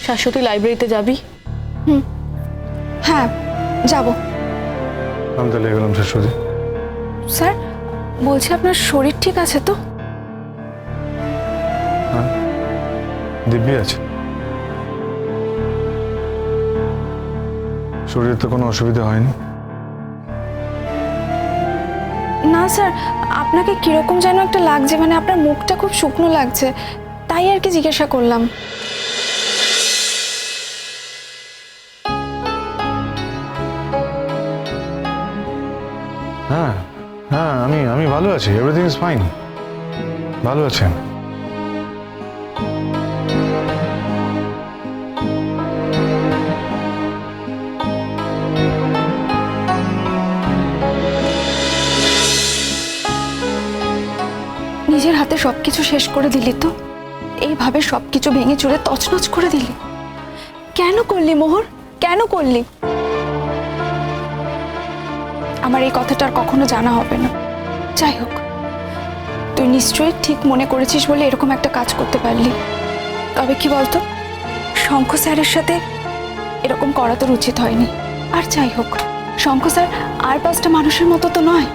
শাশ্বতী লাইব্রেরিতে যাবি? হ্যাঁ যাব। আমি তাহলে এগোলাম শাশ্বতী। স্যার বলছি আপনার শরীর ঠিক আছে তো? হ্যাঁ, দিব্যি আছে, শরীরে তো কোনো অসুবিধা হয়নি। না স্যার, আপনাকে কিরকম যেন একটা লাগছে, মানে আপনার মুখটা খুব শুকনো লাগছে, তাই আর কি জিজ্ঞাসা করলাম। হ্যাঁ হ্যাঁ, আমি ভালো আছি, এভরিথিং ইজ ফাইন, ভালো আছেন। নিজের হাতে সবকিছু শেষ করে দিলি তো, এইভাবে সবকিছু ভেঙে চুরে তছনছ করে দিলি। কেন করলি মোহর, কেন করলি? আমার এই কথাটা আর কখনো জানা হবে না। যাই হোক, তুই নিশ্চয়ই ঠিক মনে করেছিস বলে এরকম একটা কাজ করতে পারলি। তবে কি বলতো, শঙ্খ স্যারের সাথে এরকম করা তোর উচিত হয়নি। আর যাই হোক, শঙ্খ স্যার আর 5টা মানুষের মতো তো নয়।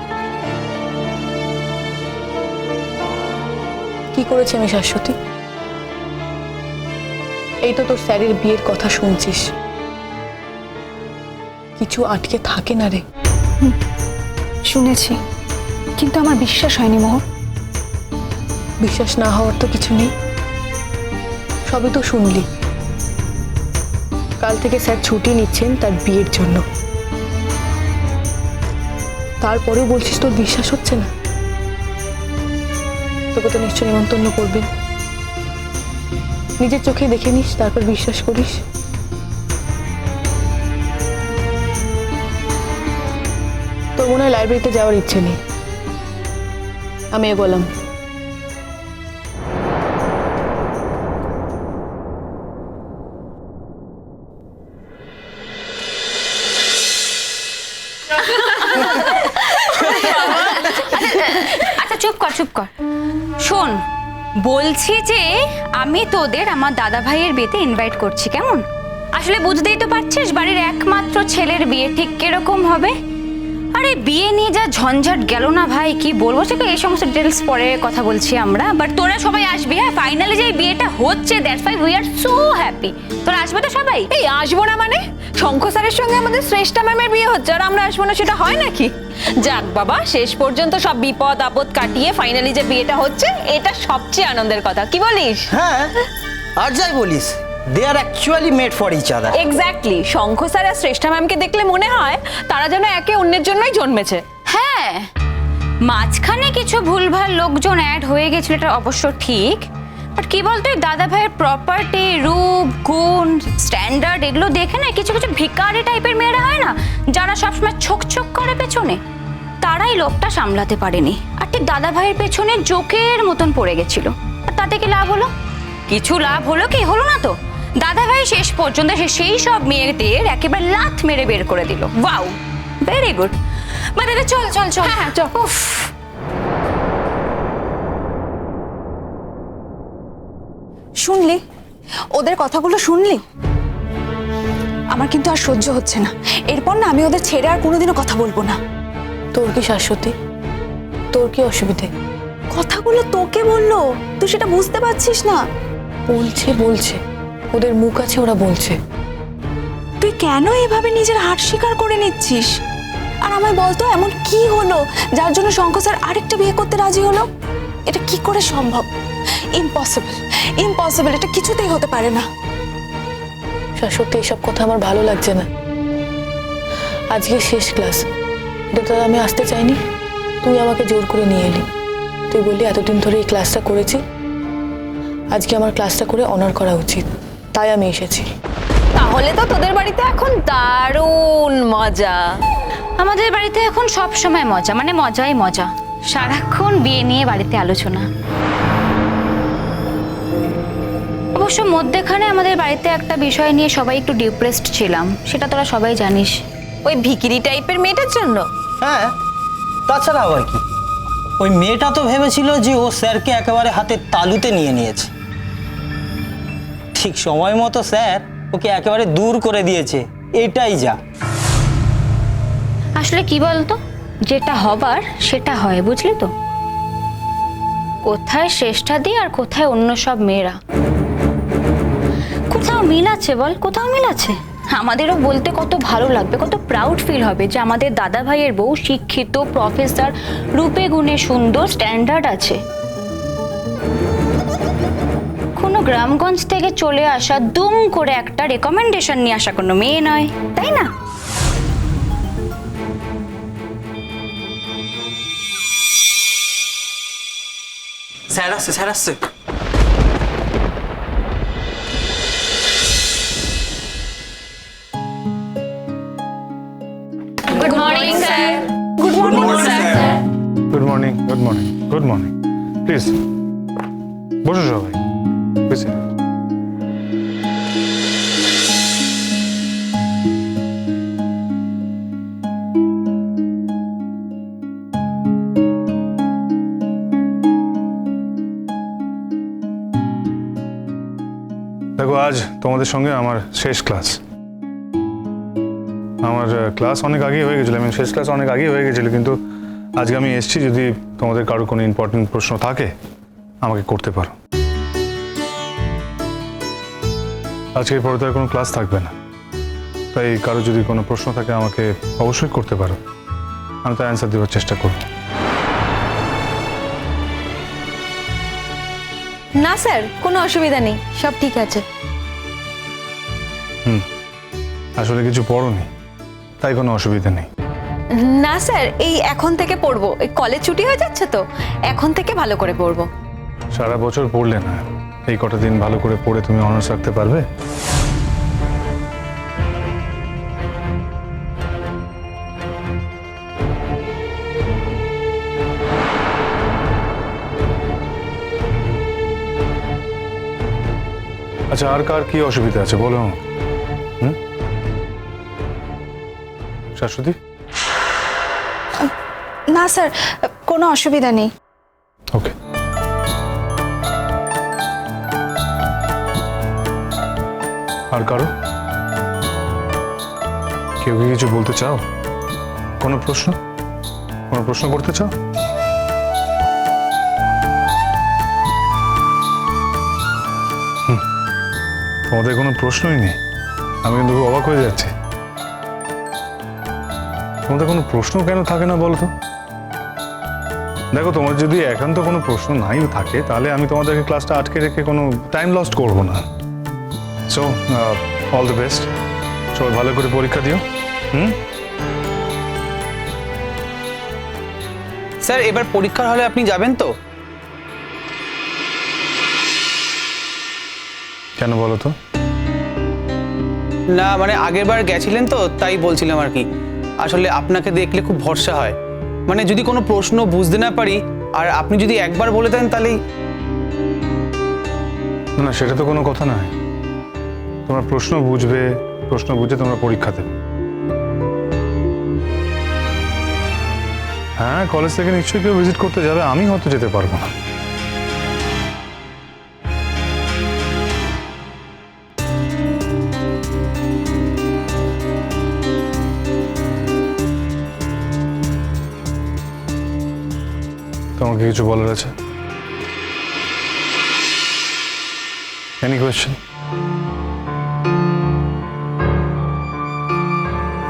কি করেছি আমি শাশ্বতী? এই তো তোর স্যারের বিয়ের কথা শুনছিস, কিছু আটকে থাকে না রে। শুনেছি, কিন্তু আমার বিশ্বাস হয়নি মোহর। বিশ্বাস না হওয়ার তো কিছু নেই, সবই তো শুনলি। কাল থেকে স্যার ছুটি নিচ্ছেন তার বিয়ের জন্য, তারপরেও বলছিস তোর বিশ্বাস হচ্ছে না? তোকে তো নিশ্চয় নিমন্ত্রণ করবেন, নিজের চোখে দেখে নিস, তারপর বিশ্বাস করিস। তোর মনে হয় লাইব্রেরিতে যাওয়ার ইচ্ছে নেই, আমি এগোলাম। আচ্ছা চুপ কর চুপ কর, শোন বলছি যে আমি তোদের আমার দাদা ভাইয়ের বিয়েতে ইনভাইট করছি, কেমন? আসলে বুঝতেই তো পারছিস বাড়ির একমাত্র ছেলের বিয়ে ঠিক কিরকম হবে। আরে বিয়ে নিয়ে যা ঝঞ্ঝাট গেল না ভাই, কি বলবো, সেটা এই সমস্ত ডিটেলস পরে কথা বলছি আমরা। বাট তোরা সবাই আসবি, হ্যাঁ ফাইনালি যে বিয়েটা হচ্ছে, that's why we are so happy. তোরা আসবে তো সবাই? এই আসবো না মানে? শঙ্খ স্যারের সঙ্গে আমাদের শ্রেষ্ঠা ম্যামের বিয়ে হচ্ছে আর আমরা আসবো না, সেটা হয় নাকি? যাক বাবা, শেষ পর্যন্ত সব বিপদ আপদ কাটিয়ে ফাইনালি যে বিয়েটা হচ্ছে, এটা সবচেয়ে আনন্দের কথা, কি বলিস? হ্যাঁ, আর যাই বলিস, they are actually made for each other. Exactly, Shankha sir আর শ্রেষ্ঠা ম্যামকে দেখলে মনে হয় তারা যেন একে অন্যের জন্যই জন্মেছে। হ্যাঁ, মাঝখানে কিছু ভুলভাল লোকজন অ্যাড হয়ে গেছিল, এটা অবশ্য ঠিক। বাট কি বলতো, দাদা ভাইয়ের প্রপার্টি, রূপ, গুণ, স্ট্যান্ডার্ড, এগুলো দেখে না কিছু কিছু ভিখারি টাইপের মেয়েরা হয় না, যারা সবসময় ছোক ছোক করে পেছনে, তারাই লোকটা সামলাতে পারেনি। আর ঠিক দাদা ভাইয়ের পেছনে জোকের মতন পড়ে গেছিল। আর তাতে কি লাভ হলো? কিছু লাভ হলো কি? হলো না তো। দাদা ভাই শেষ পর্যন্ত সেই সব মেয়েদের একেবারে লাথ মেরে বের করে দিল। Wow, very good. মানে চল চল চল, হ্যাঁ চল। উফ, শুনলি ওদের কথাগুলো? শুনলি? আমার কিন্তু আর সহ্য হচ্ছে না, এরপর না আমি ওদের ছেড়ে আর কোনোদিনও কথা বলবো না। তোর কি শাশ্বতী, তোর কি অসুবিধে? কথাগুলো তোকে বললো, তুই সেটা বুঝতে পারছিস না? বলছে ওদের মুখ আছে, ওরা বলছে। তুই কেন এভাবে নিজের হার স্বীকার করে নিচ্ছিস? আর আমায় বলতো, এমন কি হলো যার জন্য শঙ্খ স্যার আরেকটা বিয়ে করতে রাজি হলো? এটা কি করে সম্ভব? ইম্পসিবল, ইম্পসিবল, এটা কিছুতেই হতে পারে না। শাশ্বতী, এসব কথা আমার ভালো লাগছে না। আজকে শেষ ক্লাস, এটা তো আমি আসতে চাইনি, তুই আমাকে জোর করে নিয়ে এলি। তুই বললি এতদিন ধরে এই ক্লাসটা করেছি, আজকে আমার ক্লাসটা করে অনার করা উচিত, তাই আমি এসেছি। তাহলে তো তোদের বাড়িতে এখন দারুণ মজা। আমাদের বাড়িতে এখন সব সময় মজা, মানে মজাই মজা, সারাক্ষণ বিয়ে নিয়ে বাড়িতে আলোচনা। অবশ্য মধ্যেখানে আমাদের বাড়িতে একটা বিষয় নিয়ে সবাই একটু ডিপ্রেসড ছিলাম, সেটা তোরা সবাই জানিস। ওই ভিকিরি টাইপের মেয়েটার জন্য? হ্যাঁ, তাছাড়া আবার কি, ওই মেয়েটা তো ভেবেছিল যে ও স্যারকে একেবারে হাতে তালুতে নিয়ে নিয়েছে। ঠিক সময় মতো স্যার ওকে একেবারে দূর করে দিয়েছে, এটাই যা। আসলে কি বলতো, যেটা হবার সেটা হয়, বুঝলি তো? কোথায় শ্রেষ্ঠা দি আর কোথায় অন্য সব মেয়েরা? কোথাও মিল আছে বল, কোথাও মিল আছে? আমাদেরও বলতে কত ভালো লাগবে, কত প্রাউড ফিল হবে যে আমাদের দাদা ভাইয়ের বউ শিক্ষিত, প্রফেসর, রূপে গুণে সুন্দর, স্ট্যান্ডার্ড আছে। কোনো গ্রামগঞ্জ থেকে চলে আসা দুম করে একটা রেকমেন্ডেশন নিয়ে আসা কোনো মেয়ে নয়, তাই না? স্যার আসছে, স্যার আসছে। Good morning sir. Good morning, good morning, good morning. Please বসো সবাই, প্লিজ। দেখো, আজ তোমাদের সঙ্গে আমার শেষ ক্লাস। আমার ক্লাস অনেক আগেই হয়ে গেছিলো, শেষ ক্লাস অনেক আগেই হয়ে গেছিলো, কিন্তু আজকে আমি এসেছি, যদি তোমাদের কারো কোনো ইম্পর্টেন্ট প্রশ্ন থাকে আমাকে করতে পারো। আজকের পরে তো আর কোনো ক্লাস থাকবে না, তাই কারো যদি কোনো প্রশ্ন থাকে আমাকে অবশ্যই করতে পারো, আমি তো অ্যান্সার দেওয়ার চেষ্টা করব। না স্যার, কোনো অসুবিধা নেই, সব ঠিক আছে। আসলে কিছু পড়োনি, তাই কোনো অসুবিধা নেই। না স্যার, এই এখন থেকে পড়বো, এই কলেজ ছুটি হয়ে যাচ্ছে তো এখন থেকে ভালো করে পড়বো। সারা বছর পড়লে না, এই কটা দিন ভালো করে পড়ে তুমি অনার্স রাখতে পারবে? আচ্ছা, আর কার কি অসুবিধা আছে বলো? শাশ্বতী? না স্যার, কোনো অসুবিধা নেই। ওকে। আর কারো কেউ কি কিছু বলতে চাও? কোনো প্রশ্ন করতে চাও? তোমাদের কোনো প্রশ্নই নেই, আমি কিন্তু খুব অবাক হয়ে যাচ্ছি। তোমাদের কোনো প্রশ্ন কেন থাকে না বলো তো? দেখো, তোমার যদি একান্ত কোনো প্রশ্ন নাই থাকে তাহলে আমি তোমাদেরকে ক্লাসটা আটকে রেখে কোনো টাইম লস্ট করবো না। সো অল দ্য বেস্ট, সবাই ভালো করে পরীক্ষা দিও। স্যার, এবার পরীক্ষার হলে আপনি যাবেন তো? কেন বলো তো? না মানে আগের বার গেছিলেন তো, তাই বলছিলাম আর কি। আসলে আপনাকে দেখলে খুব ভরসা হয়, মানে যদি কোনো প্রশ্ন বুঝতে না পারি আর আপনি যদি একবার বলে দেন তাহলেই। না, সেটা তো কোনো কথা নয়। তোমরা প্রশ্ন বুঝে তোমরা পরীক্ষা দেবে। হ্যাঁ, কলেজ থেকে নিশ্চয়ই কেউ ভিজিট করতে যাবে, আমি হয়তো যেতে পারবো না। তোমাকে কিছু বলার আছে? Any question?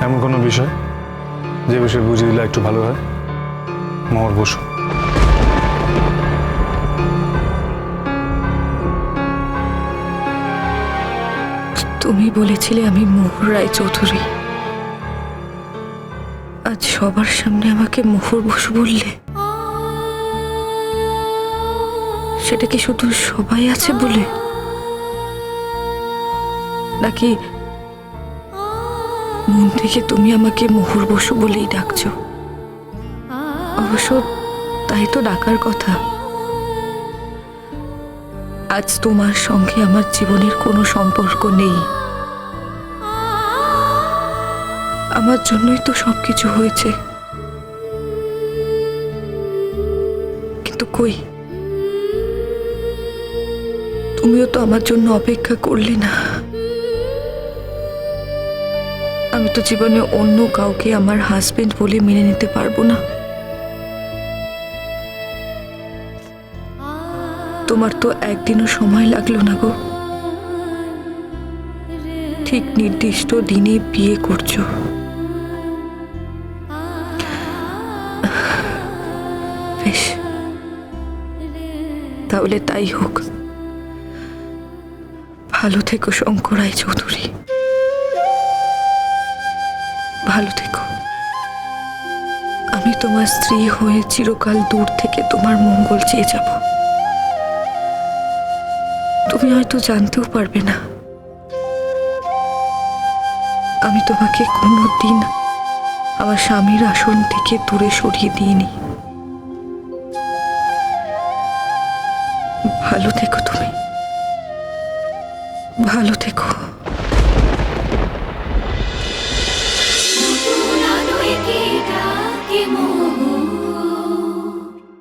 এমন কোনো বিষয় যে বিষয়ে বুঝিয়ে দিলে একটু ভালো হয়? মোহর বসু। তুমি বলেছিলে আমি মোহর রায়চৌধুরী, আজ সবার সামনে আমাকে মোহর বসু বললে। সেটা কি শুধু সবাই আছে বলে, নাকি মন থেকে তুমি আমাকে মোহর বসু বলেই ডাকছো? অবশ্য তাই তো ডাকার কথা। আজ তোমার সঙ্গে আমার জীবনের কোনো সম্পর্ক নেই, আমার জন্যই তো সবকিছু হয়েছে। কিন্তু কই, তুমিও তো আমার জন্য অপেক্ষা করলে না। আমি তো জীবনে অন্য কাউকে আমার হাজবেন্ড বলে মেনে নিতে পারবো না। তোমার তো একদিনও সময় লাগলো না গো, ঠিক নির্দিষ্ট দিনে বিয়ে করছো। বেশ, তাহলে তাই হোক। ভালো থেকো শঙ্কর রায়চৌধুরী, ভালো থেকো। আমি তোমার স্ত্রী হয়ে চিরকাল দূর থেকে তোমার মঙ্গল চেয়ে যাব। তুমি হয়তো জানতেও পারবে না আমি তোমাকে কোনোদিন আমার স্বামীর আসন থেকে দূরে সরিয়ে দিইনি। ভালো থেকো তুমি, ভালো থেকো।